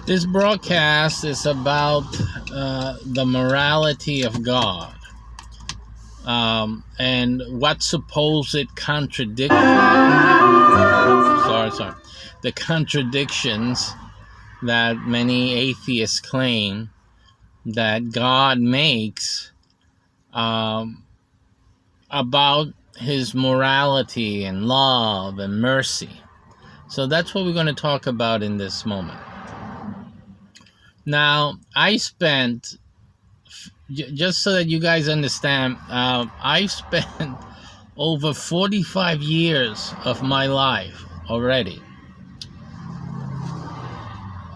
This broadcast is about the morality of God and what supposed contradiction. Sorry. The contradictions that many atheists claim that God makes about his morality and love and mercy. So that's what we're going to talk about in this moment. Now, I spent, just so that you guys understand, I spent over 45 years of my life already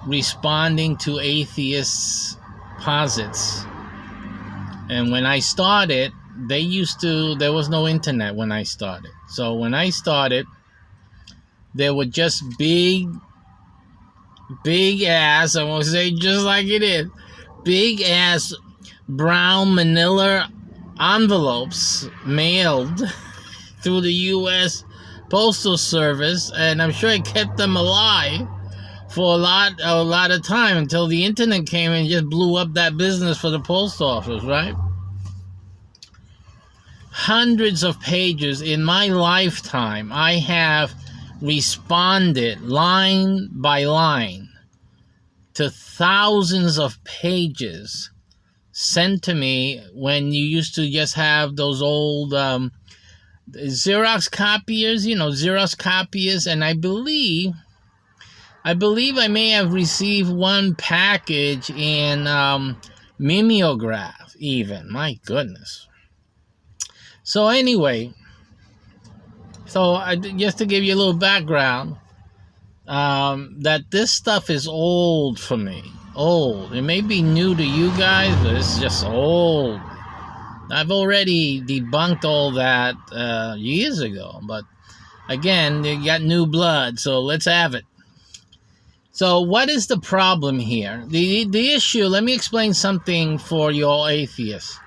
responding to atheists' posits. And when I started, there was no internet when I started. So when I started, there were just big ass, I'm gonna say just like it is, big ass brown manila envelopes mailed through the U.S. Postal Service, and I'm sure it kept them alive for a lot of time until the internet came and just blew up that business for the post office, right? Hundreds of pages in my lifetime. I have responded line by line to thousands of pages sent to me when you used to just have those old Xerox copiers, and I believe I may have received one package in mimeograph even. My goodness. So anyway, just to give you a little background, that this stuff is old for me. Old. It may be new to you guys, but it's just old. I've already debunked all that years ago, but again, they got new blood, so let's have it. So what is the problem here? The issue, let me explain something for you all atheists.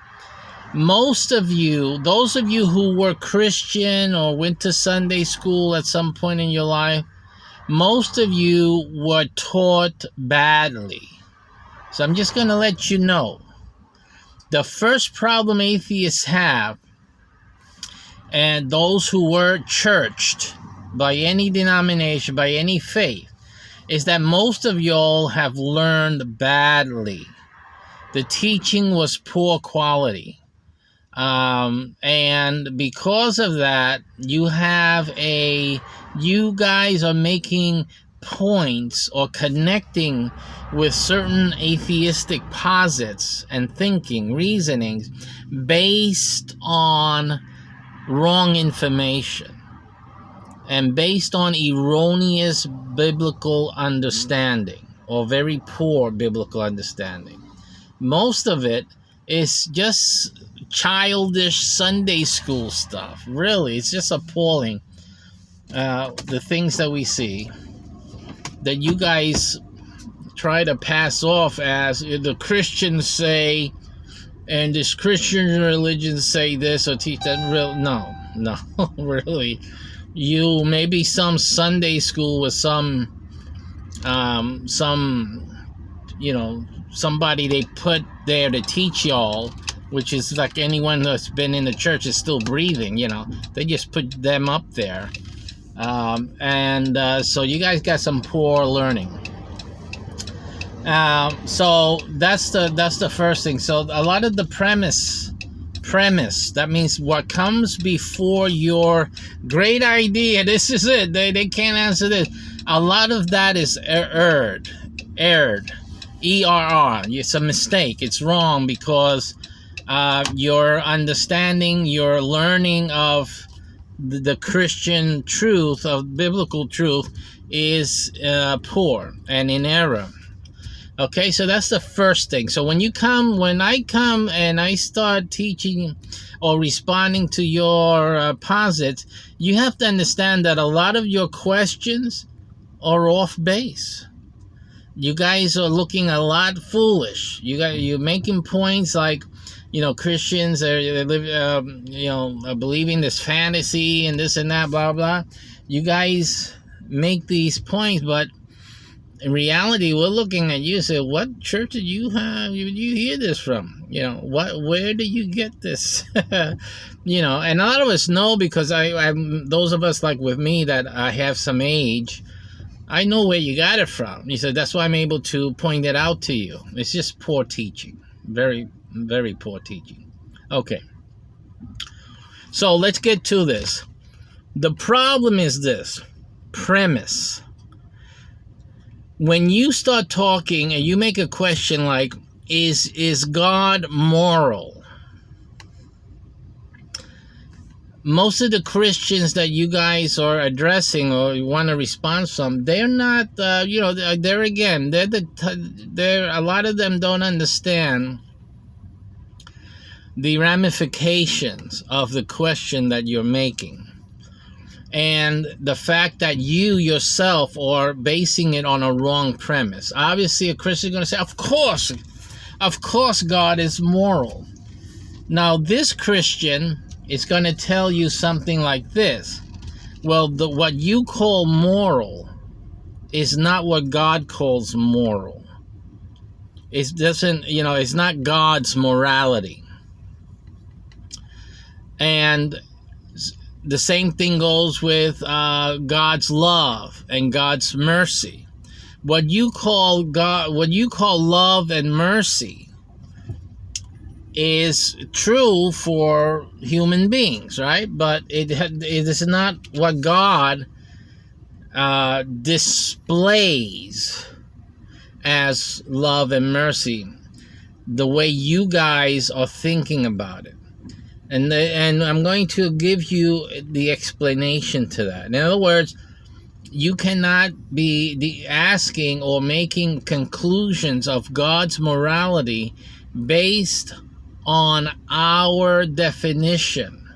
Most of you, those of you who were Christian or went to Sunday school at some point in your life, most of you were taught badly. So I'm just going to let you know. The first problem atheists have, and those who were churched by any denomination, by any faith, is that most of y'all have learned badly. The teaching was poor quality. And because of that, you guys are making points or connecting with certain atheistic posits and thinking, reasonings based on wrong information and based on erroneous biblical understanding or very poor biblical understanding. Most of it is just childish Sunday school stuff. Really, it's just appalling. The things that we see that you guys try to pass off as the Christians say, and this Christian religion say this or teach that. No, really. You maybe some Sunday school with some somebody they put there to teach y'all, which is like anyone that's been in the church is still breathing, they just put them up there. So you guys got some poor learning. So that's the first thing. So a lot of the premise, that means what comes before your great idea, this is it, they can't answer this. A lot of that is erred, ERR. It's a mistake. It's wrong because your understanding, your learning of the Christian truth, of biblical truth, is poor and in error. Okay, so that's the first thing. So when I come and I start teaching or responding to your posits, you have to understand that a lot of your questions are off base. You guys are looking a lot foolish. You're making points like, Christians are believing this fantasy and this and that, blah blah. You guys make these points, but in reality, we're looking at you and say, what church did you have? You hear this from? Where do you get this? And a lot of us know, because those of us like with me that I have some age, I know where you got it from. He said, that's why I'm able to point it out to you. It's just poor teaching. Very, very poor teaching. Okay. So let's get to this. The problem is this premise. When you start talking and you make a question like, is God moral? Most of the Christians that you guys are addressing or you want to respond from, they're not, they're a lot of them don't understand the ramifications of the question that you're making. And the fact that you yourself are basing it on a wrong premise. Obviously, a Christian is going to say, of course God is moral. Now, this Christian is going to tell you something like this. Well, what you call moral is not what God calls moral. It's not God's morality. And the same thing goes with God's love and God's mercy. What you call love and mercy is true for human beings, right? But it is not what God displays as love and mercy, the way you guys are thinking about it. And I'm going to give you the explanation to that. In other words, you cannot be asking or making conclusions of God's morality based on our definition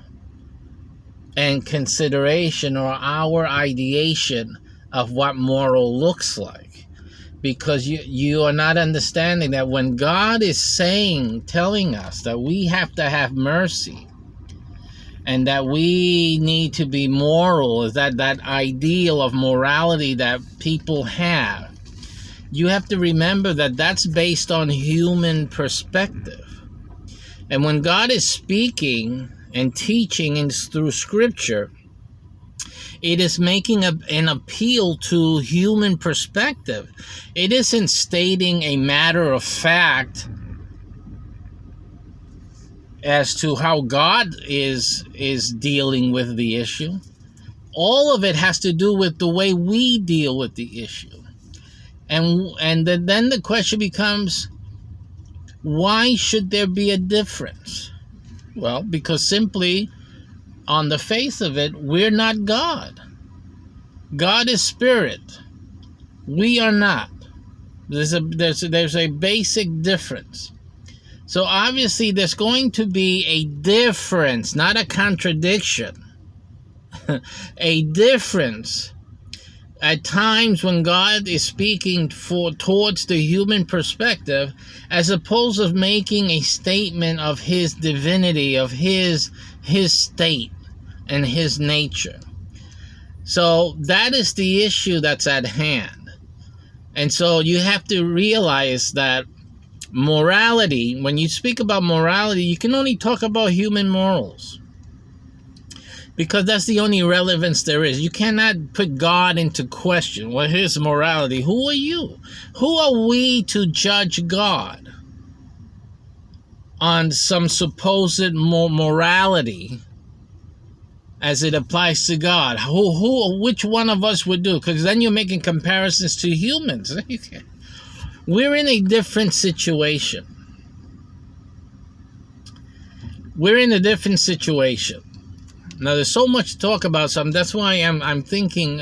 and consideration or our ideation of what moral looks like. Because you are not understanding that when God is telling us that we have to have mercy and that we need to be moral, is that ideal of morality that people have, you have to remember that that's based on human perspective. And when God is speaking and teaching through Scripture, it is making an appeal to human perspective. It isn't stating a matter of fact as to how God is dealing with the issue. All of it has to do with the way we deal with the issue. And then the question becomes, why should there be a difference? Well, because simply, on the face of it, we're not God. God is spirit. We are not. There's a basic difference. So obviously, there's going to be a difference, not a contradiction. A difference at times when God is speaking towards the human perspective, as opposed to making a statement of his divinity, of his state and his nature. So that is the issue that's at hand. And so you have to realize that morality, when you speak about morality, you can only talk about human morals, because that's the only relevance there is. You cannot put God into question. Well, his morality. Who are you? Who are we to judge God on some supposed morality as it applies to God? Which one of us would do? Because then you're making comparisons to humans. We're in a different situation. We're in a different situation. Now, there's so much to talk about, so that's why I'm thinking,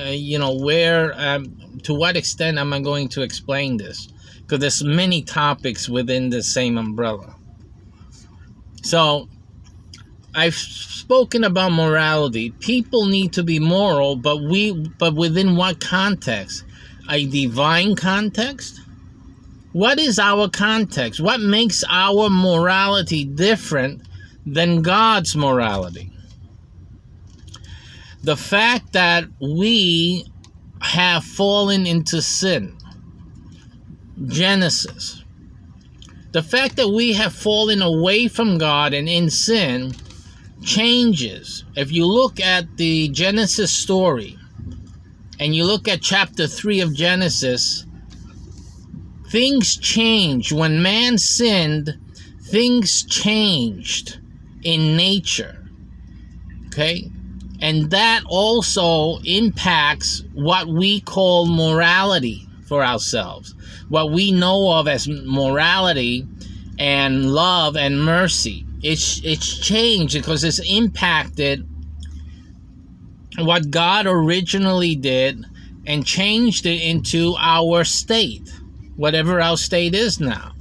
where, to what extent am I going to explain this? Because there's many topics within the same umbrella. So, I've spoken about morality. People need to be moral, but within what context? A divine context? What is our context? What makes our morality different than God's morality? The fact that we have fallen into sin Genesis. The fact that we have fallen away from God and in sin changes. If you look at the Genesis story and you look at chapter 3 of Genesis, things changed. When man sinned, things changed in nature. Okay? And that also impacts what we call morality for ourselves, what we know of as morality and love and mercy. It's changed because it's impacted what God originally did and changed it into our state, whatever our state is now.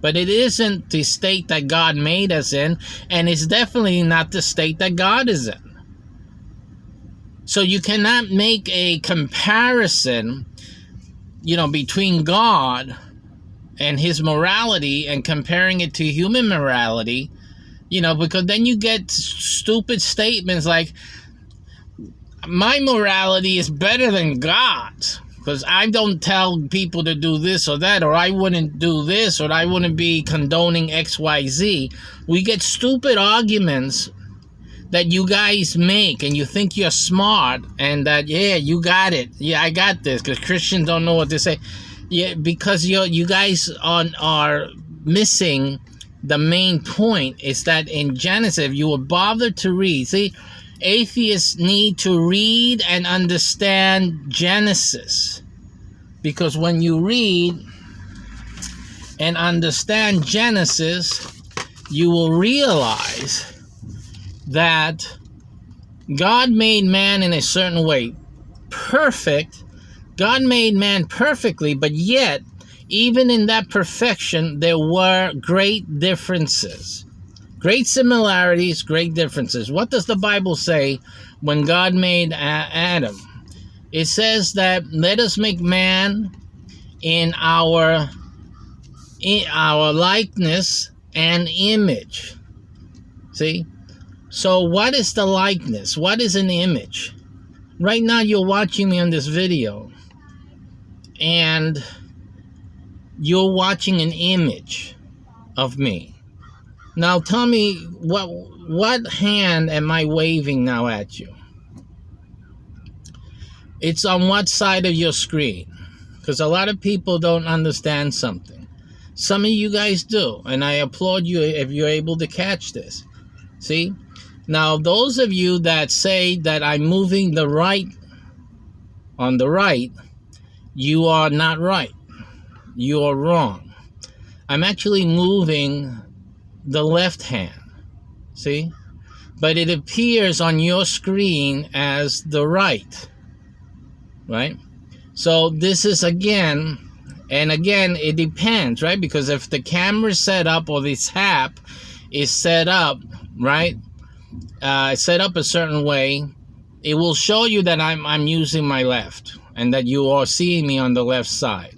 But it isn't the state that God made us in, and it's definitely not the state that God is in. So you cannot make a comparison, between God and his morality and comparing it to human morality, because then you get stupid statements like, my morality is better than God's because I don't tell people to do this or that, or I wouldn't do this, or I wouldn't be condoning XYZ. We get stupid arguments that you guys make, and you think you're smart, and that, yeah, you got it. Yeah, I got this, because Christians don't know what to say. Yeah, because you guys are missing the main point. Is that in Genesis, if you were bothered to read, see, atheists need to read and understand Genesis, because when you read and understand Genesis, you will realize that God made man in a certain way perfect. God made man perfectly, but yet, even in that perfection, there were great differences. Great similarities, great differences. What does the Bible say when God made Adam? It says that let us make man in our likeness and image. See? So what is the likeness? What is an image? Right now you're watching me on this video, and you're watching an image of me. Now tell me, what hand am I waving now at you? It's on what side of your screen? Because a lot of people don't understand something. Some of you guys do, and I applaud you if you're able to catch this. See? Now, those of you that say that I'm moving on the right, you are not right. You are wrong. I'm actually moving the left hand. See? But it appears on your screen as the right. Right? So this is again, it depends, right? Because if the camera is set up, or this app is set up, right? Set up a certain way, it will show you that I'm using my left, and that you are seeing me on the left side,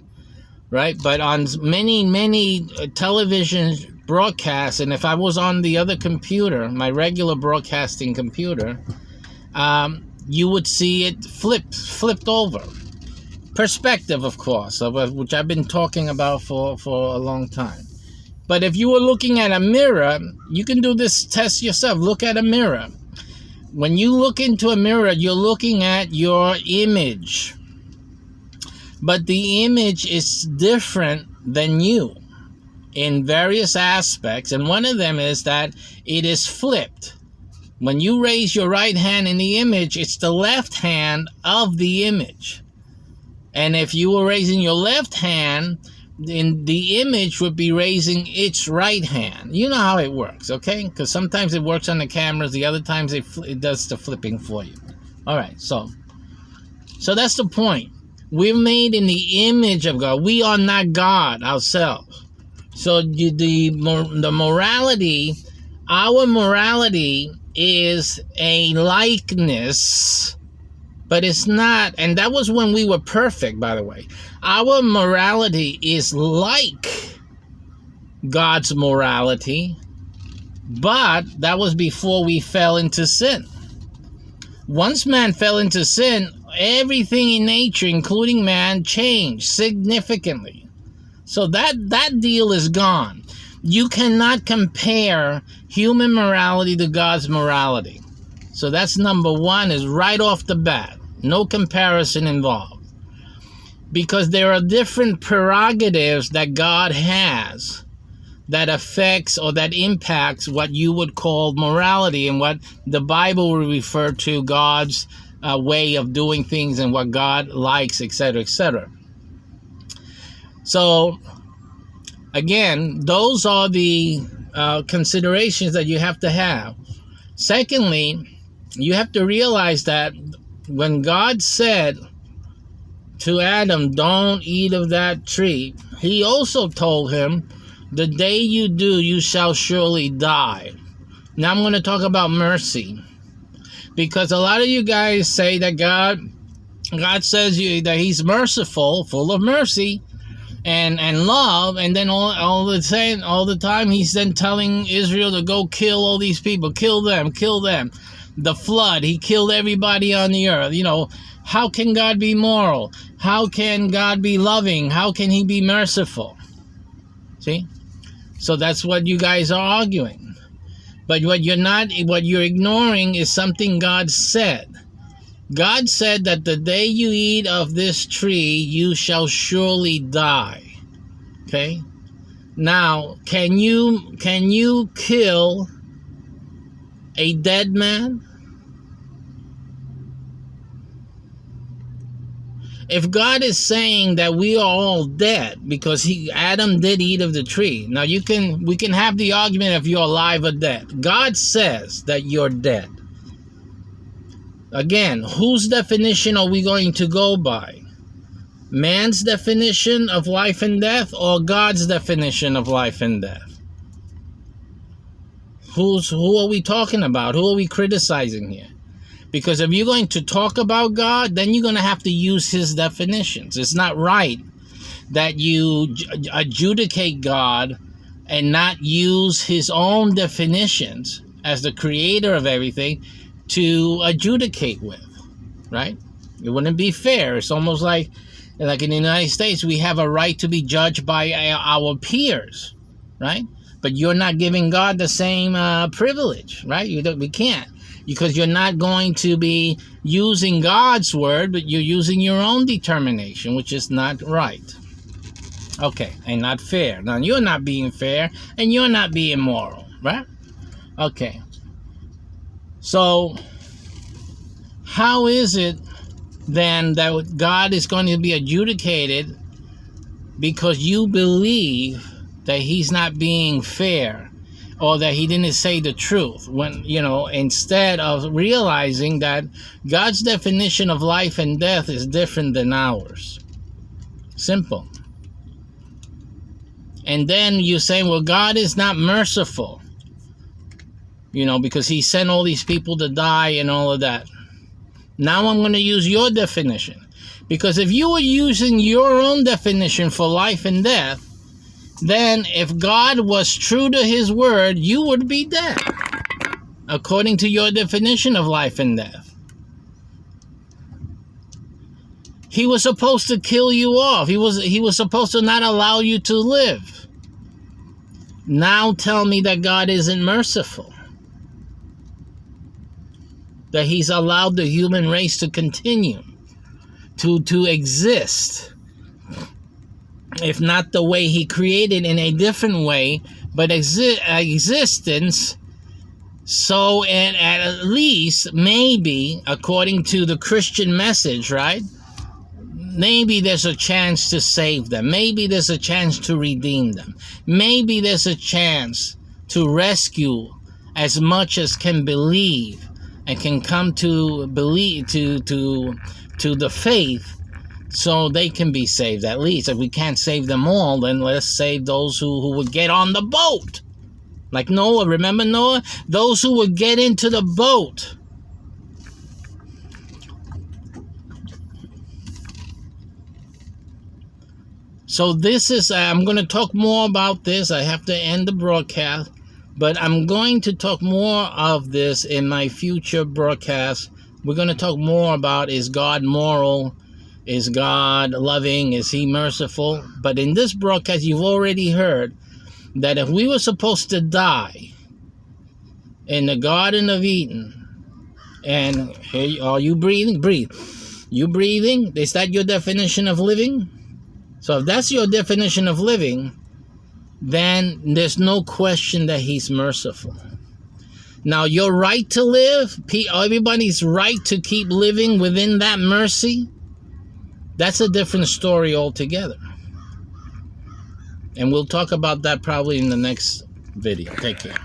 right? But on many television broadcasts, and if I was on the other computer, my regular broadcasting computer, you would see it flipped over. Perspective, of course, which I've been talking about for a long time. But if you were looking at a mirror, you can do this test yourself. Look at a mirror. When you look into a mirror, you're looking at your image. But the image is different than you in various aspects. And one of them is that it is flipped. When you raise your right hand in the image, it's the left hand of the image. And if you were raising your left hand, then the image would be raising its right hand. You know how it works, okay? Because sometimes it works on the cameras, the other times it does the flipping for you. All right, so that's the point. We're made in the image of God. We are not God ourselves. So the morality, our morality is a likeness, but it's not. And that was when we were perfect, by the way. Our morality is like God's morality, but that was before we fell into sin. Once man fell into sin, everything in nature, including man, changed significantly. So that deal is gone. You cannot compare human morality to God's morality. So that's number one, is right off the bat. No comparison involved. Because there are different prerogatives that God has that affects or that impacts what you would call morality, and what the Bible would refer to God's way of doing things and what God likes, etc., etc. So again, those are the considerations that you have to have. Secondly, you have to realize that when God said to Adam, don't eat of that tree, he also told him, the day you do, you shall surely die. Now I'm going to talk about mercy, because a lot of you guys say that God says that he's merciful, full of mercy and love, and then all the time he's then telling Israel to go kill all these people, kill them. The flood, he killed everybody on the earth. How can God be moral? How can God be loving? How can he be merciful? See? So that's what you guys are arguing. But what you're ignoring is something God said. God said that the day you eat of this tree, you shall surely die. Okay? Now, can you kill a dead man? If God is saying that we are all dead because Adam did eat of the tree, now we can have the argument if you're alive or dead. God says that you're dead. Again, whose definition are we going to go by? Man's definition of life and death, or God's definition of life and death? Who are we talking about? Who are we criticizing here? Because if you're going to talk about God, then you're going to have to use his definitions. It's not right that you adjudicate God and not use his own definitions as the creator of everything to adjudicate with, right? It wouldn't be fair. It's almost like in the United States, we have a right to be judged by our peers, right? But you're not giving God the same privilege, right? We can't. Because you're not going to be using God's word, but you're using your own determination, which is not right. Okay, and not fair. Now, you're not being fair, and you're not being moral, right? Okay. So, how is it then that God is going to be adjudicated because you believe that he's not being fair, or that he didn't say the truth, when, instead of realizing that God's definition of life and death is different than ours? Simple. And then you're saying, well, God is not merciful, because he sent all these people to die and all of that. Now I'm going to use your definition. Because if you were using your own definition for life and death, then if God was true to his word, you would be dead, according to your definition of life and death. He was supposed to kill you off. He was supposed to not allow you to live. Now tell me that God isn't merciful, that he's allowed the human race to continue, to exist. If not the way he created, in a different way, but existence. So at least, maybe, according to the Christian message, right? Maybe there's a chance to save them. Maybe there's a chance to redeem them. Maybe there's a chance to rescue as much as can believe and can come to believe to the faith, so they can be saved. At least if we can't save them all, then let's save those who would get on the boat, like Noah. Remember Noah? Those who would get into the boat. So this is, I'm going to talk more about this. I have to end the broadcast, but I'm going to talk more of this in my future broadcast. We're going to talk more about, is God moral? Is God loving? Is he merciful? But in this broadcast, you've already heard that if we were supposed to die in the Garden of Eden, and hey, are you breathing? Breathe. You breathing? Is that your definition of living? So if that's your definition of living, then there's no question that he's merciful. Now, your right to live, everybody's right to keep living within that mercy, that's a different story altogether. And we'll talk about that probably in the next video. Take care.